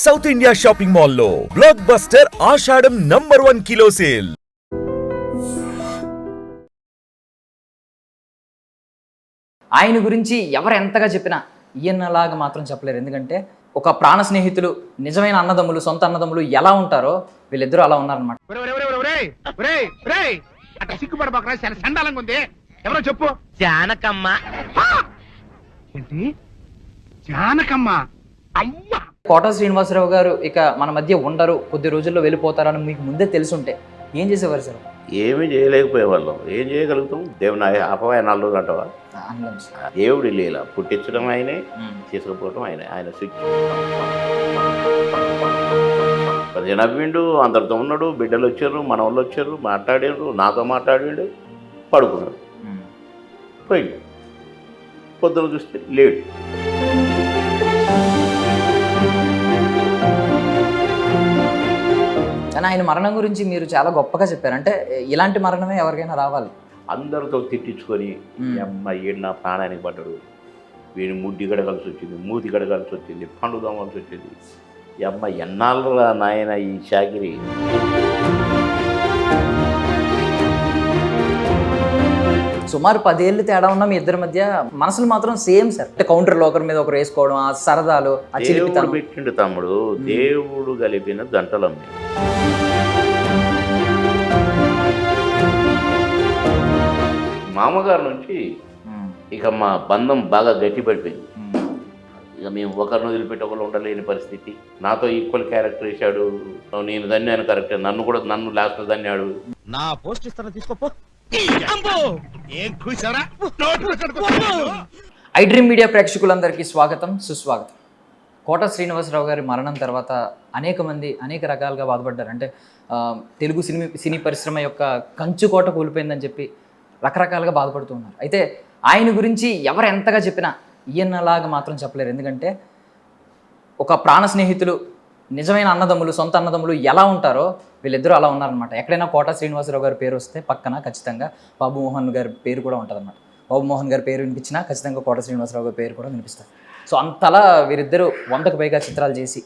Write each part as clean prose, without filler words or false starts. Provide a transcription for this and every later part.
South India shopping మాల్లో block buster ఆషాఢం number 1 kilo sale. ఆయన గురించి ఎవరు ఎంతగా చెప్పినా ఈయనలాగా మాత్రం చెప్పలేరు. ఎందుకంటే ఒక ప్రాణ స్నేహితులు, నిజమైన అన్నదమ్ములు, సొంత అన్నదమ్ములు ఎలా ఉంటారో వీళ్ళిద్దరూ అలా ఉన్నారనమాట. ఎవరో చెప్పు. జానకమ్మ. ఏంటి జానకమ్మ? అమ్మ. కోట శ్రీనివాసరావు గారు ఇక మన మధ్య ఉండరు, కొద్ది రోజుల్లో వెళ్ళిపోతారని మీకు ముందే తెలుసుంటే ఏం చేసేవారు సార్? ఏమీ చేయలేకపోయేవాళ్ళం. ఏం చేయగలుగుతాం? దేవుని ఆపవా 4 రోజులు అంటవా? దేవుడి లీల. పుట్టించడం ఆయనే, తీసుకుపోవడం ఆయనే. ఆయన స్విచ్ నవ్విండు, అందరితో ఉన్నాడు, బిడ్డలు వచ్చారు, మనవాళ్ళు వచ్చారు, మాట్లాడారు, నాతో మాట్లాడాడు, పడుకున్నాడు, పోయిండు. పొద్దున చూస్తే లేడు. కానీ ఆయన మరణం గురించి మీరు చాలా గొప్పగా చెప్పారు. అంటే ఇలాంటి మరణమే ఎవరికైనా రావాలి. అందరితో తిట్టించుకొని అమ్మ ఈడు నా ప్రాణానికి పడ్డాడు, వీడిని ముడ్డి గడగాల్సి వచ్చింది, మూతి గడగాల్సి వచ్చింది, పండు దోమాల్సి వచ్చింది. ఈ అమ్మ ఎన్నాళ్ళు నాయన ఈ చాకిరి. సుమారు 10 ఏళ్ళు తేడా ఉన్న మీ ఇద్దరి మధ్య మనసులు మాత్రం సేమ్ సార్. అంటే కౌంటర్లో ఒకరి మీద ఒకరు వేసుకోవడం, ఆ సరదాలు, ఆ దేవుడు పెట్టిండు తమ్ముడు, దేవుడు కలిపిన గంటలమ్మి. మామగారు నుంచి ఇక మా బంధం బాగా గట్టిపడిపోయింది. ఇక మేము ఒకరిని వదిలిపెట్టి ఒకరు ఉండలేని పరిస్థితి. నాతో ఈక్వల్ క్యారెక్టర్ వేశాడు, నేను ధన్యాను కరెక్ట్, నన్ను లాస్ట్ ధన్యాడు. నా పోస్ట్ ఇస్తాను, తీసుకోపో. ఐ డ్రీమ్ మీడియా ప్రేక్షకులందరికీ స్వాగతం, సుస్వాగతం. కోట శ్రీనివాసరావు గారి మరణం తర్వాత అనేక మంది అనేక రకాలుగా బాధపడ్డారు. అంటే తెలుగు సినీ పరిశ్రమ యొక్క కంచుకోట కూలిపోయిందని చెప్పి రకరకాలుగా బాధపడుతూ ఉన్నారు. అయితే ఆయన గురించి ఎవరు ఎంతగా చెప్పినా ఈయనలాగా మాత్రం చెప్పలేరు. ఎందుకంటే ఒక ప్రాణ స్నేహితులు, నిజమైన అన్నదమ్ములు, సొంత అన్నదమ్ములు ఎలా ఉంటారో వీళ్ళిద్దరూ అలా ఉన్నారనమాట. ఎక్కడైనా కోట శ్రీనివాసరావు గారి పేరు వస్తే పక్కన ఖచ్చితంగా బాబు మోహన్ గారి పేరు కూడా ఉంటుందన్నమాట. బాబు మోహన్ గారి పేరు వినిపించినా ఖచ్చితంగా కోట శ్రీనివాసరావు గారి పేరు కూడా వినిపిస్తారు. సో అంతలా వీరిద్దరూ 100కు పైగా చిత్రాలు చేసి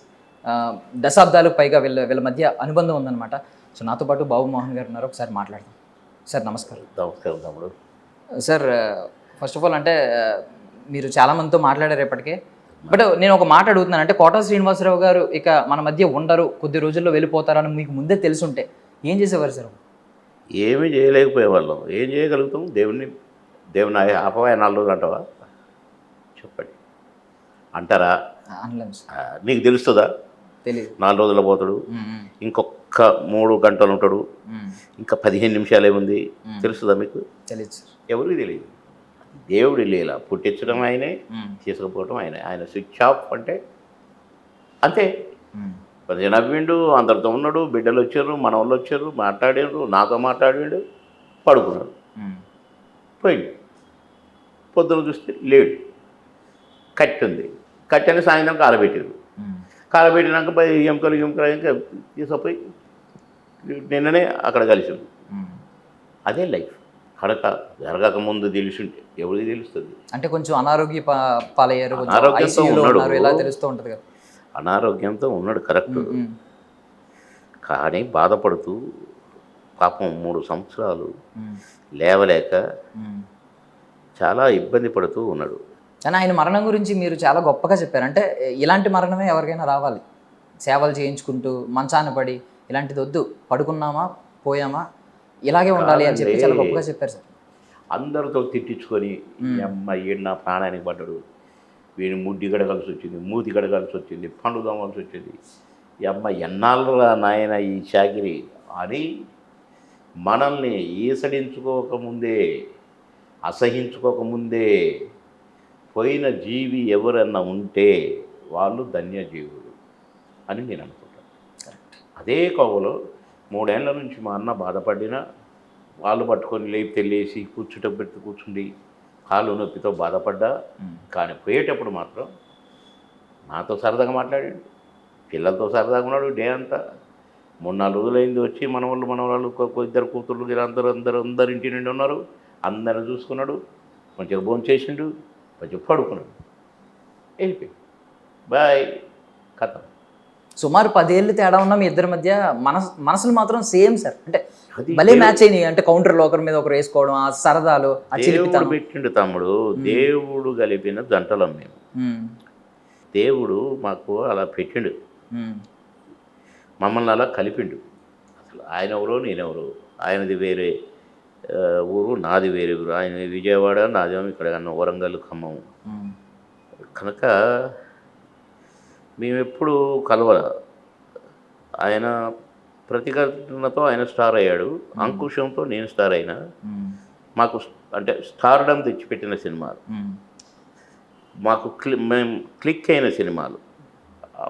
దశాబ్దాలకు పైగా వీళ్ళ మధ్య అనుబంధం ఉందన్నమాట. సో నాతో పాటు బాబు మోహన్ గారు ఉన్నారు, ఒకసారి మాట్లాడదాం. సార్ నమస్కారం. నమస్కారం తమ్ముడు. సార్ ఫస్ట్ ఆఫ్ ఆల్ అంటే మీరు చాలామందితో మాట్లాడారు ఇప్పటికే, బట్ నేను ఒక మాట అడుగుతున్నాను. అంటే కోట శ్రీనివాసరావు గారు ఇక మన మధ్య ఉండరు, కొద్ది రోజుల్లో వెళ్ళిపోతారని మీకు ముందే తెలుసుంటే ఏం చేసేవారు సార్? ఏమీ చేయలేకపోయేవాళ్ళం. ఏం చేయగలుగుతాం? దేవుని ఆపవా 4 రోజులు అంటవా? చెప్పండి, అంటారా? నీకు తెలుస్తుందా? తెలియదు. 4 రోజుల్లో పోతాడు, ఇంకొక 3 గంటలు ఉంటాడు, ఇంకా 15 నిమిషాలే ఉంది. తెలుస్తుందా మీకు? తెలియదు సార్. ఎవరికి తెలియదు. దేవుడి లీల. పుట్టించడం ఆయనే, తీసుకుపోవడం ఆయనే. ఆయన స్విచ్ ఆఫ్ అంటే అంతే. నవ్విండు, అందరితో ఉన్నాడు, బిడ్డలు వచ్చారు, మనవాళ్ళు వచ్చారు, మాట్లాడారు, నాతో మాట్లాడాడు, పడుకున్నాడు, పోయిండు. పొద్దున చూస్తే లేడు. కట్టి ఉంది, కట్టి అని సాయంత్రం కాలబెట్టారు. కాలబెట్టినాక ఎముకలు ఇంకా తీసుకుపోయి నిన్ననే అక్కడ కలిసింది. అదే లైఫ్. కడక జరగక ముందు తెలిసింటే ఎవరికి తెలుస్తుంది? అంటే కొంచెం అనారోగ్య పాలయ్యారు, అనారోగ్యంతో ఉన్నాడు, ఎలా తెలుస్తూ ఉంటుంది కదా. అనారోగ్యంతో ఉన్నాడు కరెక్ట్. కానీ బాధపడుతూ పాపం 3 సంవత్సరాలు లేవలేక చాలా ఇబ్బంది పడుతూ ఉన్నాడు. కానీ ఆయన మరణం గురించి మీరు చాలా గొప్పగా చెప్పారు. అంటే ఇలాంటి మరణమే ఎవరికైనా రావాలి. సేవలు చేయించుకుంటూ మంచాన పడి ఇలాంటిది వద్దు, పడుకున్నామా పోయామా ఇలాగే ఉండాలి అని చెప్పి చాలా గొప్పగా చెప్పారు సార్. అందరితో తిట్టించుకొని అమ్మ ఈడు నా ప్రాణానికి పడ్డాడు, వీడిని ముడ్డి గడగాల్సి వచ్చింది, మూతి గడగాల్సి వచ్చింది, పండు దోమాల్సి వచ్చింది. ఈ అమ్మ ఎన్నాళ్ళు నాయన ఈ చాకిరి అని మనల్ని ఈసడించుకోకముందే, అసహించుకోకముందే పోయిన జీవి ఎవరన్నా ఉంటే వాళ్ళు ధన్యజీవులు అని నేను అనుకుంటాను. అదే కోవలో 3 ఏళ్ల నుంచి మా అన్న బాధపడినా వాళ్ళు పట్టుకొని లేపి తెల్లేసి కూర్చుంటూ కూర్చుండి కాళ్ళు నొప్పితో బాధపడ్డా, కానీ పోయేటప్పుడు మాత్రం నాతో సరదాగా మాట్లాడాడు, పిల్లలతో సరదాగా ఉన్నాడు. డే అంతా 3-4 రోజులైంది వచ్చి మనవాళ్ళు 2 కూతుళ్ళు అందరు ఇంటి నుండి ఉన్నారు, అందరిని చూసుకున్నాడు, మంచిగా భోజనం చేసిండు, కొంచెం పడుకున్నాడు, వెళ్ళిపోయి బాయ్ కథ. సుమారు 10 ఏళ్ళు తేడా ఉన్న మీ ఇద్దరి మధ్య మనసులు మాత్రం సేమ్ సార్. అంటే అది భలే మ్యాచ్ అయినాయి. అంటే కౌంటర్లో ఒకరి మీద ఒకరు వేసుకోవడం, ఆ సరదాలు, ఆ దేవుడు చిలిపితనం. పెట్టిండు తమ్ముడు, దేవుడు కలిపిన జంటలం మేము. ఉమ్, దేవుడు మాకు అలా పెట్టిండు, ఉమ్, మమ్మల్ని అలా కలిపిండు. అసలు ఆయన ఎవరో నేనెవరో, ఆయనది వేరే ఊరు, నాది వేరే ఊరు. ఆయన విజయవాడ, నాదేమో ఇక్కడ కన్నా వరంగల్, ఖమ్మం. ఉమ్, కనుక మేము ఎప్పుడు కలవాల. ఆయన ప్రతిఘటనతో ఆయన స్టార్ అయ్యాడు, అంకుశంతో నేను స్టార్ అయినా. ఉమ్, మాకు అంటే స్టార్డమ్ తెచ్చిపెట్టిన సినిమాలు, ఉమ్, మాకు మేము క్లిక్ అయిన సినిమాలు.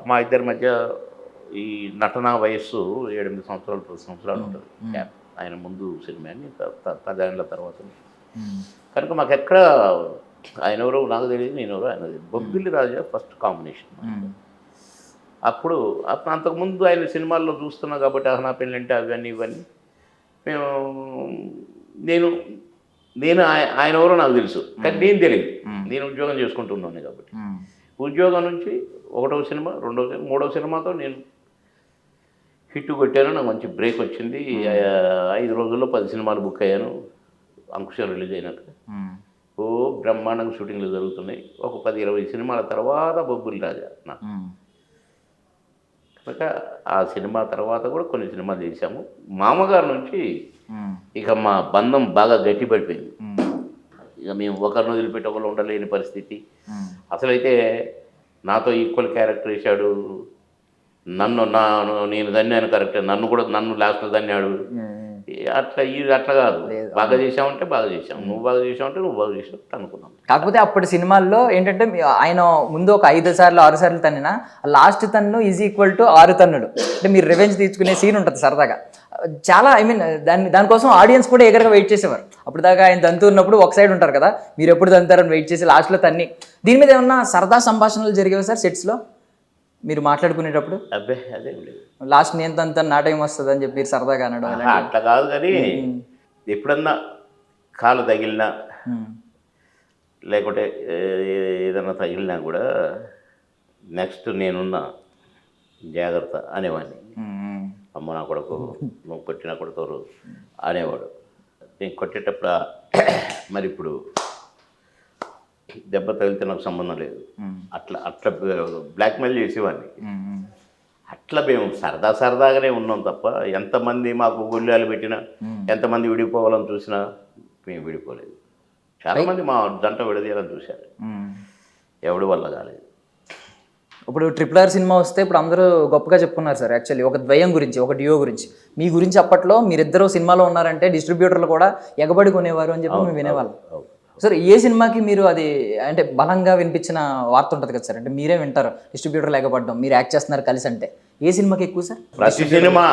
మా ఇద్దరి మధ్య ఈ నటనా వయస్సు 7-8 సంవత్సరాలు 10 సంవత్సరాలు ఉంటుంది గ్యాప్. ఆయన ముందు సినిమా అని 10 ఏళ్ళ తర్వాత. ఉమ్, కనుక మాకు ఎక్కడ ఆయన ఎవరో నాకు తెలియదు, నేను ఎవరో ఆయన తెలియదు. బొబ్బిలి రాజా ఫస్ట్ కాంబినేషన్. ఉమ్, అప్పుడు అంతకుముందు ఆయన సినిమాల్లో చూస్తున్నాం కాబట్టి నా పెళ్ళంటే అవన్నీ ఇవన్నీ మేము నేను ఆయన ఎవరో నాకు తెలుసు, కానీ నేను తెలియదు. నేను ఉద్యోగం చేసుకుంటున్నాను కాబట్టి ఉమ్, ఉద్యోగం నుంచి 1వ సినిమా, 2వ సినిమా, 3వ సినిమాతో నేను హిట్ కొట్టాను. నాకు మంచి బ్రేక్ వచ్చింది. 5 రోజుల్లో 10 సినిమాలు బుక్ అయ్యాను. అంకుశం రిలీజ్ అయినాక ఉమ్, ఓ బ్రహ్మాండంగా షూటింగ్లు జరుగుతున్నాయి. ఒక 10-20 సినిమాల తర్వాత బొబ్బిలి రాజా నాకు. ఉమ్, కనుక ఆ సినిమా తర్వాత కూడా కొన్ని సినిమాలు చేశాము. మామగారు నుంచి ఉమ్, ఇక మా బంధం బాగా గట్టిపడిపోయింది. ఉమ్, ఇక మేము ఒకరిని వదిలిపెట్టి ఒకరు ఉండలేని పరిస్థితి. ఉమ్, అసలైతే నాతో ఈక్వల్ క్యారెక్టర్ వేశాడు. నేను దన్యాను కరెక్ట్, నన్ను లాస్ట్లో దన్యాడు. అట్లా కాదు, బాగా చేసామంటే బాగా చేసాం, నువ్వు బాగా చేసావంటే నువ్వు బాగా చేసావు అనుకున్నాం. కాకపోతే అప్పటి సినిమాల్లో ఏంటంటే ఆయన ముందు ఒక 5 సార్లు 6 సార్లు తన్నినా లాస్ట్ తన్ను ఈజ్ ఈక్వల్ టు 6 తన్నులు. అంటే మీరు రివెంజ్ తీసుకునే సీన్ ఉంటుంది సరదాగా. చాలా దానికోసం ఆడియన్స్ కూడా ఎగరగా వెయిట్ చేసేవారు. అప్పుడు దాకా ఆయన తంతున్నప్పుడు ఒక సైడ్ ఉంటారు కదా, మీరు ఎప్పుడు తంతారని వెయిట్ చేసి లాస్ట్లో తన్ని. దీని మీద ఏమన్నా సరదా సంభాషణలు జరిగేవి సార్ సెట్స్లో మీరు మాట్లాడుకునేటప్పుడు? అబ్బే అదేం లేదు, లాస్ట్ నేను తంతాను, నా టైం వస్తుంది అని చెప్పి మీరు సరదాగా అనడం అలాంటివి? అట్లా కాదు. కానీ ఎప్పుడన్నా కాలు తగిలినా లేకుంటే ఏదన్నా తగిలినా కూడా నెక్స్ట్ నేనున్నా జాగ్రత్త అనేవాడిని. అమ్మ నా కొడుకు, నువ్వు కొట్టిన కొడుకోరు అనేవాడు. నేను కొట్టేటప్పుడు మరి ఇప్పుడు దెబ్బ తగిలితే నాకు సంబంధం లేదు, అట్లా బ్లాక్మెయిల్ చేసేవాడిని. అట్లా మేము సరదాగానే ఉన్నాం తప్ప ఎంతమంది మాకు గొల్లాలు పెట్టినా, ఎంతమంది విడిపోవాలని చూసినా మేము విడిపోలేదు. చాలామంది మా జంట విడదీయాలని చూశారు, ఎవడి వల్ల కాలేదు. ఇప్పుడు RRR సినిమా వస్తే ఇప్పుడు అందరూ గొప్పగా చెప్పుకున్నారు సార్. యాక్చువల్లీ ఒక ద్వయం గురించి, ఒక డియో గురించి. మీ గురించి అప్పట్లో మీరిద్దరూ సినిమాలో ఉన్నారంటే డిస్ట్రిబ్యూటర్లు కూడా ఎగబడి కొనేవారు అని చెప్పి మేము వినేవాళ్ళం. సార్ ఏ సినిమాకి మీరు అది అంటే బలంగా వినిపించిన వార్త ఉంటుంది కదా సార్, అంటే మీరే వింటారు డిస్ట్రిబ్యూటర్లు ఎగబడ్డం, మీరు యాక్ట్ చేస్తున్నారు కలిసి అంటే ఏ సినిమాకి ఎక్కువ సార్? ప్రతి సినిమా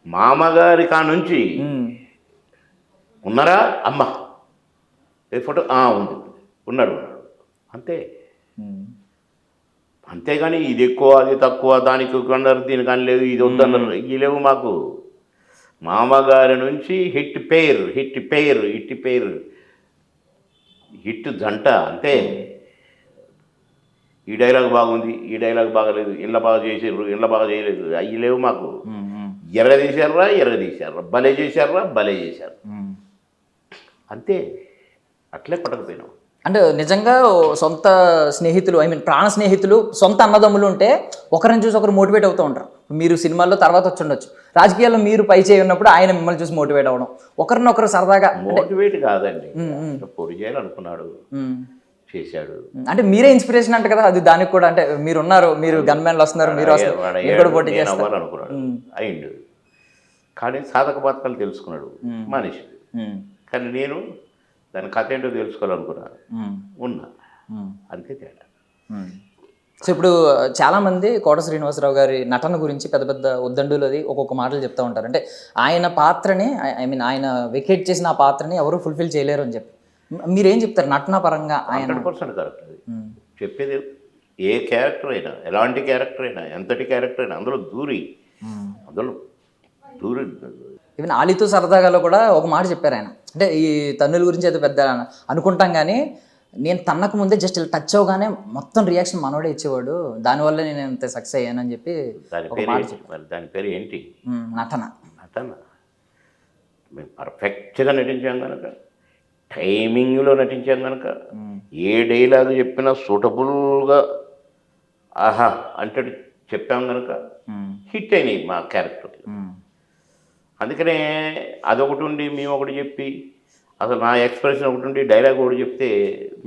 మామగారి కా నుంచి ఉన్నారా అమ్మ ఏ ఫోటో ఉంది, ఉన్నాడు అంతే. అంతేగాని ఇది ఎక్కువ అది తక్కువ, దానికి కొన్నారు దీనికి అని లేదు, ఇది వద్దన్నారు, ఇవి లేవు మాకు. మామగారి నుంచి హిట్ పేరు హిట్ జంట అంతే. ఈ డైలాగ్ బాగుంది, ఈ డైలాగ్ బాగలేదు, ఇళ్ళ బాగా చేసారు, ఇళ్ళ బాగా చేయలేదు, అవి లేవు మాకు. ఎర్రదీశారా భలే చేశారు అంతే. అట్లే పట్టకపోయినాం. అంటే నిజంగా సొంత స్నేహితులు, ప్రాణ స్నేహితులు, సొంత అన్నదమ్ములు ఉంటే ఒకరిని చూసి ఒకరు మోటివేట్ అవుతూ ఉంటారు. మీరు సినిమాల్లో తర్వాత వచ్చి ఉండొచ్చు, రాజకీయాల్లో మీరు పై చేయి ఉన్నప్పుడు ఆయన మిమ్మల్ని చూసి మోటివేట్ అవ్వడం, ఒకరినొకరు సరదాగా. మోటివేట్ కాదండి, పొడి చేయాలనుకున్నాడు, చేశాడు. అంటే మీరే ఇన్స్పిరేషన్ అంట కదా అది, దానికి కూడా. అంటే మీరున్నారు, మీరు గన్మెన్లు వస్తున్నారు, మీరు వస్తున్నారు, పోటీ చేస్తారు అనుకున్నాడు, అయిండు. కానీ సాధక బాధకాలు తెలుసుకున్నాడు మనిషి. కానీ నేను దాని కథ ఏంటో తెలుసుకోవాలనుకున్నాను, ఉన్నా అంతే తేడా. సో ఇప్పుడు చాలామంది కోట శ్రీనివాసరావు గారి నటన గురించి పెద్ద పెద్ద ఉద్దండులు అది ఒక్కొక్క మాటలు చెప్తూ ఉంటారు. అంటే ఆయన పాత్రని ఆయన వెకేట్ చేసిన ఆ పాత్రని ఎవరు ఫుల్ఫిల్ చేయలేరు అని చెప్పి మీరేం చెప్తారు నటన పరంగా? ఆయన 100% కరెక్ట్. అది చెప్పేది ఏ క్యారెక్టర్ అయినా, ఎలాంటి క్యారెక్టర్ అయినా, ఎంతటి క్యారెక్టర్ అయినా అందులో దూరి ఈవెన్ ఆలితో సరదాగాలో కూడా ఒక మాట చెప్పారు ఆయన. అంటే ఈ తన్నుల గురించి అయితే పెద్ద అనుకుంటాం కానీ నేను తన్నకు ముందే జస్ట్ ఇలా టచ్ అవగానే మొత్తం రియాక్షన్ మనోడే ఇచ్చేవాడు, దానివల్ల నేను ఇంత సక్సెస్ అయ్యానని చెప్పి దాని ఒక పేరు మాట ఏంటి? చెప్పాడు. మరి దాని పేరు ఏంటి? నటన. నటన. మేము పర్ఫెక్ట్గా నటించాం కనుక, టైమింగ్లో నటించాం కనుక, ఏ డైలాగ్ చెప్పినా సూటబుల్గా ఆహా అంటే చెప్పాం కనుక హిట్ అయినాయి మా క్యారెక్టర్. అందుకనే అదొకటి ఉండి మేము ఒకటి చెప్పి, అసలు నా ఎక్స్ప్రెషన్ ఒకటి ఉండి డైలాగ్ ఒకటి చెప్తే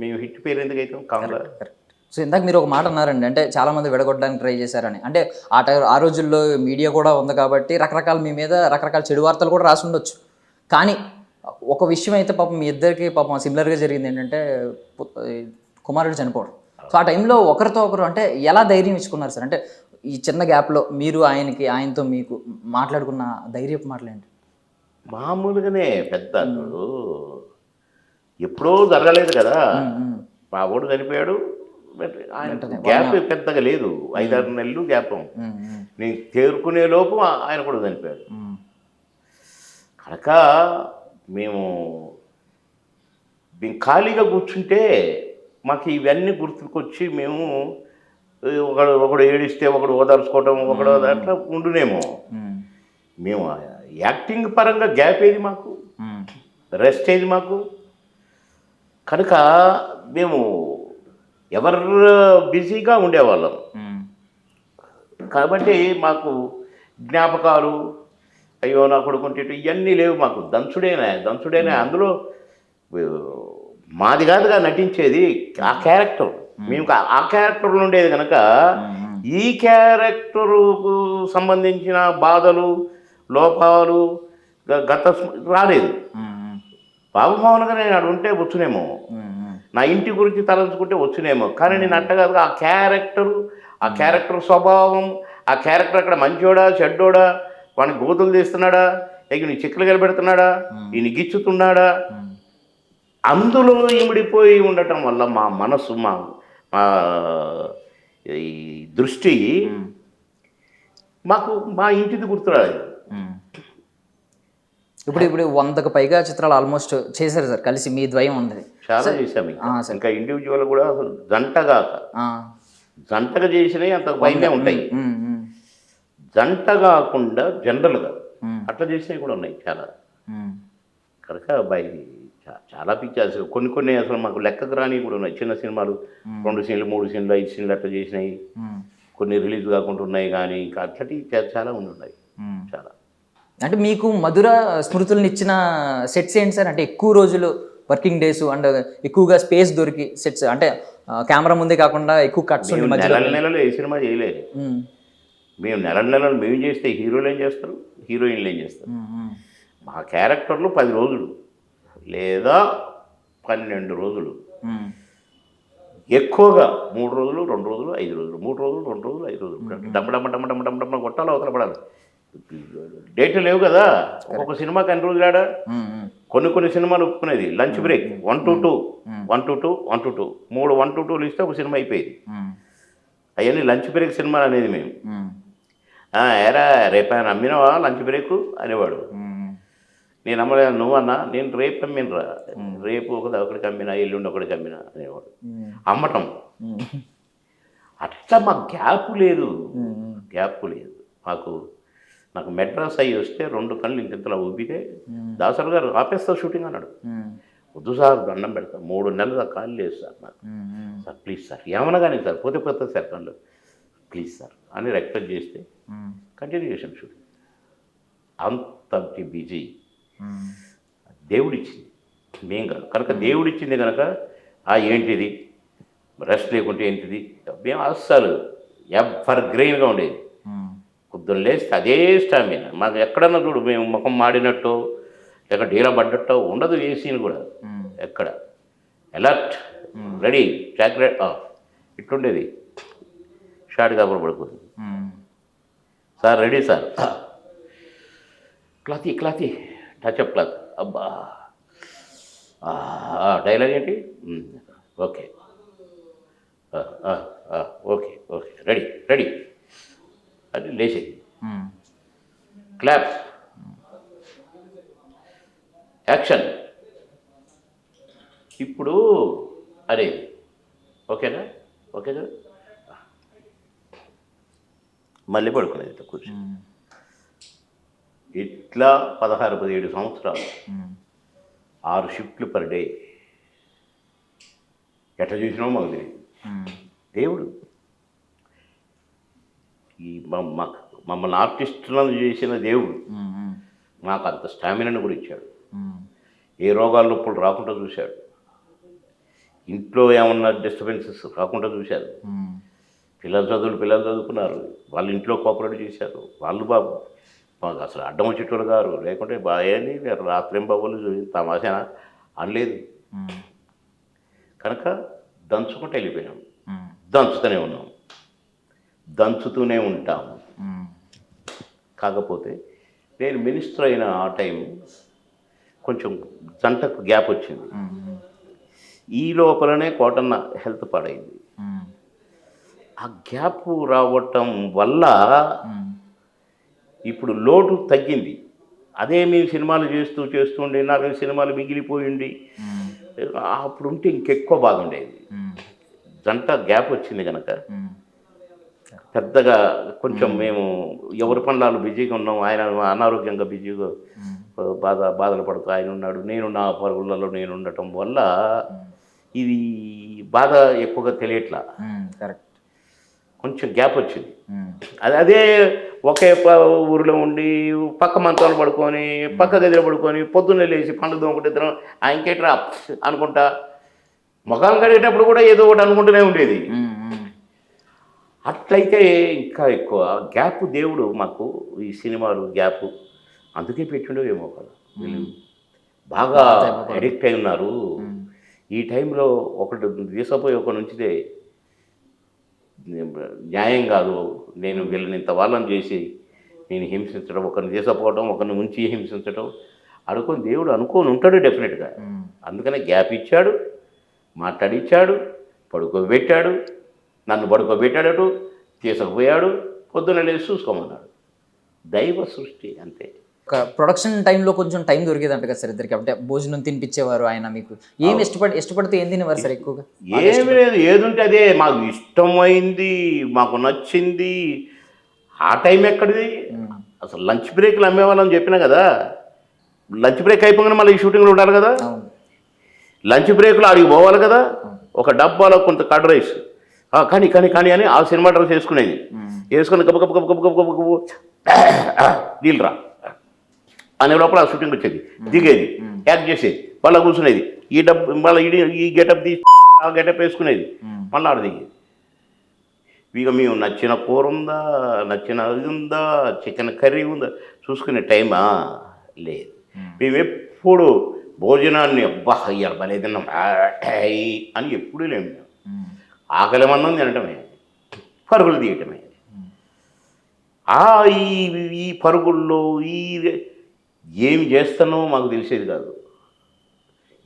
మేము హిట్ పేరు ఎందుకు అవుతాం కాంగ్లా. సో ఇందాక మీరు ఒక మాట అన్నారండి, అంటే చాలామంది విడగొట్టడానికి ట్రై చేశారని. అంటే ఆ రోజుల్లో మీడియా కూడా ఉంది కాబట్టి రకరకాల మీ మీద రకరకాల చెడు వార్తలు కూడా రాసి ఉండొచ్చు. కానీ ఒక విషయం అయితే పాపం మీ ఇద్దరికి పాపం సిమిలర్గా జరిగింది ఏంటంటే కుమారుడు చనిపోవడం. సో ఆ టైంలో ఒకరితో ఒకరు అంటే ఎలా ధైర్యం ఇచ్చుకున్నారు సార్? అంటే ఈ చిన్న గ్యాప్లో మీరు ఆయనతో మీకు మాట్లాడుకున్న ధైర్యపు మాటలేంటి? మామూలుగానే పెద్ద అసలు ఎప్పుడో జరగలేదు కదా. మా వాడు చనిపోయాడు, ఆయన గ్యాప్ పెద్దగా లేదు, 5-6 నెలలు గ్యాప్. నేను చేరుకునే లోపు ఆయన కూడా చనిపోయాడు కనుక మేము ఖాళీగా కూర్చుంటే మాకు ఇవన్నీ గుర్తుకొచ్చి మేము ఒకడు ఏడిస్తే ఒకడు ఓదార్చుకోవటం, ఒకడు అట్లా ఉండునేమో. మేము యాక్టింగ్ పరంగా గ్యాప్ ఏది మాకు, రెస్ట్ ఏది మాకు. కనుక మేము ఎవరు బిజీగా ఉండేవాళ్ళం కాబట్టి మాకు జ్ఞాపకాలు, అయ్యో నా కొడుకుంటే ఇవన్నీ లేవు మాకు. దంచుడేనా అందులో మాది కాదుగా నటించేది, ఆ క్యారెక్టర్. మేము ఆ క్యారెక్టర్లో ఉండేది కనుక ఈ క్యారెక్టరుకు సంబంధించిన బాధలు, లోపాలు గత రాలేదు. బాబుమోహన్గా నేను అక్కడ ఉంటే వచ్చునేమో, నా ఇంటి గురించి తలంచుకుంటే వచ్చునేమో. కానీ నేను అట్టగాదుగా ఆ క్యారెక్టర్ స్వభావం, ఆ క్యారెక్టర్ అక్కడ మంచోడా చెడ్డోడా, వాడిని గోతులు తీస్తున్నాడా, నీ చిక్కులు కలిపెడుతున్నాడా, ఈయన గిచ్చుతున్నాడా, అందులో ఇమిడిపోయి ఉండటం వల్ల మా మనసు, మా ఈ దృష్టి మాకు మా ఇంటిది గుర్తురాలేదు. ఇప్పుడు 100కు పైగా చిత్రాలు ఆల్మోస్ట్ చేశారు సార్ కలిసి, మీ ద్వయం ఉంది. చాలా చేశాము. ఇంకా ఇండివిజువల్ కూడా అసలు జంటగా చేసినవి అంత పైనే ఉంటాయి. జంట కాకుండా జనరల్గా అట్లా చేసినవి కూడా ఉన్నాయి చాలా. కనుక చాలా పిక్చర్స్ కొన్ని అసలు మాకు లెక్కకు రాని కూడా ఉన్నాయి. చిన్న సినిమాలు 2 సీన్లు 3 సీన్లు 5 సీన్లు అట్లా చేసినాయి. కొన్ని రిలీజ్ కాకుండా ఉన్నాయి. కానీ ఇంకా అట్లటి చాలా ఉన్నాయి చాలా. అంటే మీకు మధుర స్మృతులను ఇచ్చిన సెట్స్ ఏంటి సార్? అంటే ఎక్కువ రోజులు వర్కింగ్ డేస్ అండ్ ఎక్కువగా స్పేస్ దొరికి సెట్స్, అంటే కెమెరా ముందే కాకుండా ఎక్కువ కట్స్ నెలలు ఏ సినిమా చేయలేదు. మేము నెలలు మేము చేస్తే హీరోలు ఏం చేస్తారు, హీరోయిన్లు ఏం చేస్తారు. మా క్యారెక్టర్లు 10 రోజులు లేదా 12 రోజులు, ఎక్కువగా 3 రోజులు 2 రోజులు 5 రోజులు, 3 రోజులు 2 రోజులు 5 రోజులు డమ్మ కొట్టాలి, అవతల పడాలి. డేట్లు లేవు కదా. ఒక్కొక్క సినిమాకి అన్ని రోజులు ఆడా. కొన్ని సినిమాలు ఒప్పుకునేది lunch break 1 to 2 1 to 2 1 to 2 3 1 to 2 ఇస్తే ఒక సినిమా అయిపోయేది. అవన్నీ లంచ్ బ్రేక్ సినిమాలు అనేది మేము. ఏరా రేపు ఆయన అమ్మినవా లంచ్ బ్రేకు అనేవాడు. నేను అమ్మలేదు, నువ్వన్నా, నేను రేపు అమ్మినరా, రేపు ఒకడికి అమ్మినా, ఎల్లుండి ఒకడికి అమ్మినా అనేవాడు. అమ్మటం అట్లా మాకు గ్యాప్ లేదు మాకు. నాకు మెడ్రాస్ అయ్యి వస్తే 2 కళ్ళు ఇంతలా ఊపితే దాసర్ గారు ఆపేస్తా షూటింగ్ అన్నాడు. వద్దు సార్, దండం పెడతా, 3 నెలలు కాళ్ళు లేదు సార్ నాకు. సార్ ప్లీజ్ సార్, ఏమన్నా కానీ సార్, పోతే సార్ కళ్ళు, ప్లీజ్ సార్ అని రిక్వెస్ట్ చేస్తే కంటిన్యూ చేసాం షూటింగ్. అంత బిజీ దేవుడిచ్చింది, మేం కాదు. కనుక దేవుడిచ్చింది కనుక ఏంటిది రెస్ట్ లేకుంటే ఏంటిది, మేము అస్సలు ఎవర్ గ్రెయిన్గా ఉండేది. పొద్దున్న లేస్తే అదే స్టామినా. మాకు ఎక్కడన్నా చూడు, మేము ముఖం మాడినట్టు ఎక్కడ డీలా పడ్డట్టు ఉండదు. ఏ సీన్ కూడా ఎక్కడ అలర్ట్, రెడీ, చాక్లెట్ ఇట్లుండేది. షార్ట్ కాపురం పడుకుంది, సార్ రెడీ సార్, క్లాతీ టచ్అప్ క్లాత్, అబ్బా డైలాగ్ ఏంటి, ఓకే రెడీ అది లేచేది. Clap, action. ఇప్పుడు అనేది. ఓకేనా? ఓకేనా? మళ్ళీ పడుకునేది ఇట్లా కూర్చొని. ఇట్లా 16-17 సంవత్సరాలు 6 షిఫ్ట్లు పర్ డే. ఎట్లా చూసినామో మాకు తెలియదు. దేవుడు ఈ మమ్మల్ని ఆర్టిస్టులను చేసిన దేవుడు మాకు అంత స్టామినాను కూడా ఇచ్చాడు. ఏ రోగాల నొప్పులు రాకుండా చూశాడు. ఇంట్లో ఏమన్నా డిస్టర్బెన్సెస్ రాకుండా చూశారు. పిల్లలు చదువుకున్నారు. వాళ్ళ ఇంట్లో కోఆపరేట్ చేశారు. వాళ్ళు బాబు మాకు అసలు అడ్డం వచ్చేటోళ్ళు గారు, లేకుంటే బాయని రాత్రేం బాబులు తమాషా అనలేదు. కనుక దంచుకుంటూ వెళ్ళిపోయినాం. దంచుతూనే ఉన్నాం, దంచుతూనే ఉంటాము. కాకపోతే నేను మినిస్టర్ అయిన ఆ టైం కొంచెం జంటకు గ్యాప్ వచ్చింది. ఈ లోపలనే కోటన్న హెల్త్ పాడైంది. ఆ గ్యాప్ రావటం వల్ల ఇప్పుడు లోటు తగ్గింది. అదే మేము సినిమాలు చేస్తుండే 4 సినిమాలు మిగిలిపోయింది. అప్పుడు ఉంటే ఇంకెక్కువ బాగుండేది. జంట గ్యాప్ వచ్చింది కనుక పెద్దగా కొంచెం మేము ఎవరి పనులు బిజీగా ఉన్నాం. ఆయన అనారోగ్యంగా బిజీగా బాధలు పడుతూ ఆయన ఉన్నాడు. నేను నా పరుగులలో నేను ఉండటం వల్ల ఇది బాధ ఎక్కువగా తెలియట్లా. కరెక్ట్. కొంచెం గ్యాప్ వచ్చింది. అదే ఒకే ఊరిలో ఉండి పక్క మంచాలు పడుకొని పక్క గదిలో పడుకొని పొద్దున్నే లేచి పండుగ దొంగటిద్దరం ఆ ఇంకేట్రా అనుకుంటా మొఖాలు కడిగేటప్పుడు కూడా ఏదో ఒకటి అనుకుంటూనే ఉండేది. అట్లయితే ఇంకా ఎక్కువ గ్యాప్ దేవుడు మాకు ఈ సినిమాలు గ్యాప్ అందుకే పెట్టిండో ఏమో కదా. వీళ్ళు బాగా అడిక్ట్ అయి ఉన్నారు. ఈ టైంలో ఒకటి తీసుకుపోయి ఒకటి ఉంచితే న్యాయం కాదు. నేను వీళ్ళని ఇంత వాళ్ళని చేసి నేను హింసించడం, ఒకరిని తీసుకుపోవడం, ఒకరిని ఉంచి హింసించడం అనుకొని దేవుడు అనుకోని ఉంటాడు డెఫినెట్గా. అందుకనే గ్యాప్ ఇచ్చాడు, మాట్లాడిచ్చాడు, పడుకోబెట్టాడు, నన్ను పడుకోబెట్టాడటు, తీసుకుపోయాడు, పొద్దున్న లేచి చూసుకోమన్నాడు. దైవ సృష్టి అంతే. ఒక ప్రొడక్షన్ టైంలో కొంచెం టైం దొరికేదంట కదా సార్ ఇద్దరికి? అంటే భోజనం తినిపించేవారు ఆయన మీకు? ఏమి ఇష్టపడితే ఏం తినేవారు సార్ ఎక్కువగా? ఏమి లేదు, ఏది ఉంటే అదే మాకు ఇష్టమైంది, మాకు నచ్చింది. ఆ టైం ఎక్కడిది? అసలు లంచ్ బ్రేక్లు అమ్మేవాళ్ళని చెప్పినా కదా. లంచ్ బ్రేక్ అయిపోగానే మళ్ళీ ఈ షూటింగ్లో ఉండాలి కదా. లంచ్ బ్రేక్లో అడిగి పోవాలి కదా. ఒక డబ్బాలో కొంత కర్డ్ రైస్ కానీ కానీ కానీ అని ఆ సినిమా డ్రెస్ వేసుకునేది. వేసుకుని గబ గబ గబ గబ గబ గబ నీళ్ళరా అనే లోపల ఆ షూటింగ్ వచ్చేది, దిగేది, యాక్ట్ చేసేది, మళ్ళీ కూర్చునేది, మళ్ళీ ఈ గెటప్ తీసి ఆ గెటప్ వేసుకునేది, మళ్ళీ ఆడ దిగేది. ఇక మేము నచ్చిన కూర ఉందా, నచ్చిన ఇది ఉందా, చికెన్ కర్రీ ఉందా చూసుకునే టైమా లేదు. మేము ఎప్పుడు భోజనాన్ని అబ్బా అయ్యారు భలే తిన్నాం అని ఎప్పుడూ లేము. ఆకలిమన్నం తినటమే, పరుగులు తీయటమే. ఈ పరుగుల్లో ఏమి చేస్తానో మాకు తెలిసేది కాదు,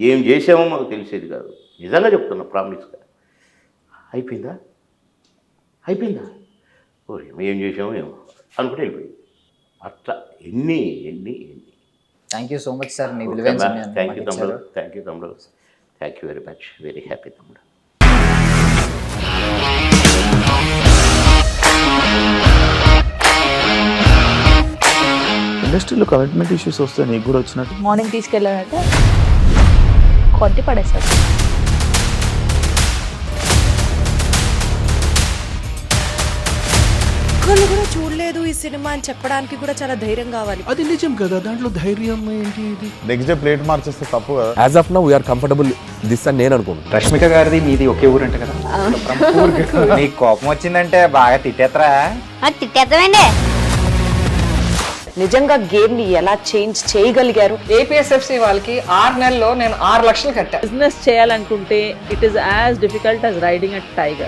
ఏం చేసామో మాకు తెలిసేది కాదు. నిజంగా చెప్తున్నా, ప్రామిస్గా. అయిపోయిందా ఓరే ఏం చేసామో ఏమో అనుకుంటే వెళ్ళిపోయింది. అట్లా ఎన్ని. Thank you so much sir, మీ విలువైన సమయాన్ని థ్యాంక్ యూ మాకు తమ్ముడు. ఇచ్చారు. థ్యాంక్ యూ తమ్ముడు. Thank you very much. Very happy తమ్ముడు. ఇండస్ట్రీలో కమిట్మెంట్ ఇష్యూస్ వస్తే నీకు కూడా వచ్చినట్టు? మార్నింగ్ తీసుకెళ్ళాలంటే కొద్ది పడేస్తారు. ఒక్కళ్ళు కూడా చూడలేదు ఈ సినిమా అని చెప్పడానికి కూడా చాలా ధైర్యం కావాలి. అది నిజం కదా, దాంట్లో ధైర్యం ఏంటి? ఇది నెక్స్ట్ డే ప్లేట్ మార్చేస్తే తప్పు కదా. As of now we are comfortable this అని నేను అనుకుంటున్నాను. రష్మిక గారిది మీది ఒకే ఊరంట కదా? నీకు కోపం వచ్చిందంటే బాగా తిట్టేత్తరా? తిట్టేద్దామండి. నిజంగా గేమ్ ని ఎలా చేంజ్ చేయగలిగారు? ఏపీఎస్ఎఫ్సి వాళ్ళకి 6 నెలల్లో నేను 6 లక్షలు కట్టా. బిజినెస్ చేయాలనుకుంటే it is as difficult as riding a tiger.